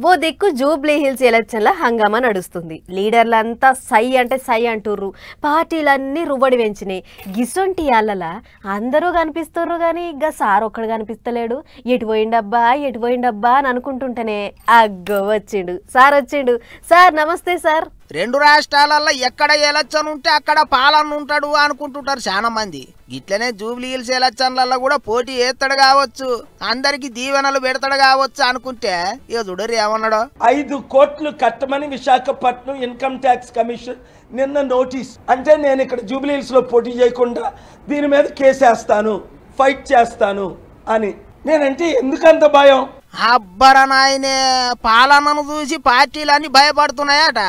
ఓ దిక్కు Jubilee hills ఎలక్షన్ల హంగామా నడుస్తుంది. లీడర్లంతా సై అంటే సై అంటుర్రు. పార్టీలన్నీ రువ్వడి పెంచినాయి. గిసొంటి యాళ్ళ అందరూ కనిపిస్తుర్రు కానీ ఇక సార్ ఒక్కడు కనిపిస్తలేడు. ఎటు పోయిండబ్బా అని అనుకుంటుంటేనే అగ్గో వచ్చిండు సార్. నమస్తే సార్. రెండు రాష్ట్రాలలో ఎక్కడ ఎలక్షన్ ఉంటే అక్కడ పాలన ఉంటాడు అనుకుంటుంటారు చాలా మంది. ఇట్లనే జూబ్లీ హిల్స్ ఎలక్షన్లలో కూడా పోటీ ఏస్తాడు కావచ్చు, అందరికి దీవెనలు పెడతాడు కావచ్చు అనుకుంటే ఇక చూడరు ఏమన్నాడు. 5 కోట్లు కట్టమని విశాఖపట్నం ఇన్కమ్ ట్యాక్స్ కమిషన్ నిన్న నోటీస్. అంటే నేను ఇక్కడ జూబ్లీ హిల్స్ లో పోటీ చేయకుండా దీని మీద కేసేస్తాను, ఫైట్ చేస్తాను అని. నేనంటే ఎందుకంత భయం? అబ్బరనాయనే, పాలనను చూసి పార్టీలన్నీ భయపడుతున్నాయట.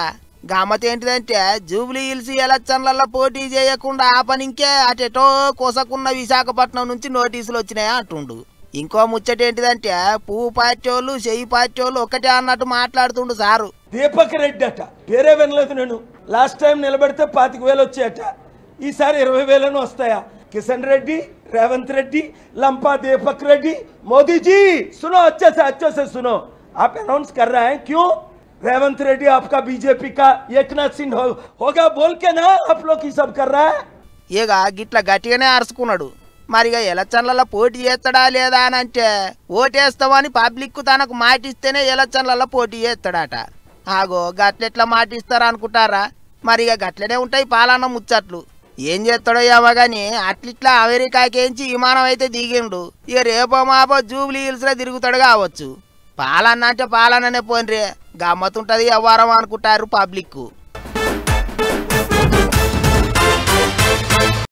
గమ్మత్ ఏంటిదంటే జూబ్లీ హిల్స్ ఎలక్షన్లలో పోటీ చేయకుండా ఆ పనికే అటెటో కొసకున్న విశాఖపట్నం నుంచి నోటీసులు వచ్చినాయా అంటుండు. ఇంకో ముచ్చట ఏంటిదంటే పువ్వు పార్టీ వాళ్ళు చెయ్యి పార్టీ వాళ్ళు ఒకటే అన్నట్టు మాట్లాడుతుండు సారు. దీపక్ రెడ్డి అట, పేరే వినలేదు నేను. లాస్ట్ టైం నిలబెడితే 25,000 వచ్చాయట, ఈసారి 20,000 వస్తాయా? కిషన్ రెడ్డి, రేవంత్ రెడ్డి, లంపా दीपक रेड्डी, मोदी जी सुनो अच्छे से सुनो, आप अनाउंस कर रहे हैं क्यों? रेवंत रेड्डी आपका बीजेपी का एकनाथ सिंह होगा बोल के ना आप लोग ही सब कर रहा है. ఇక గిట్ల గట్టిగానే అరుచుకున్నాడు. మరిగా ఎలక్షన్లలో పోటీ చేస్తాడా లేదా అని అంటే ఓటేస్తామని పబ్లిక్ తనకు మాటిస్తేనే ఎలక్షన్లలో పోటీ చేస్తాడట. ఆగో గట్లెట్లా మాటిస్తారా అనుకుంటారా? మరిగా గట్లనే ఉంటాయి పాలన ముచ్చట్లు. ఏం చేస్తాడో ఏమో గాని అట్లిట్లా అమెరికాకేంచి విమానం అయితే దిగిండు. ఇక రేపో మాపో జూబ్లీ హిల్స్ లో తిరుగుతాడు కావచ్చు. పాలన అంటే పాలననే పోన్రే, గమ్మతుంటది వ్యవహారం అనుకుంటారు పబ్లిక్.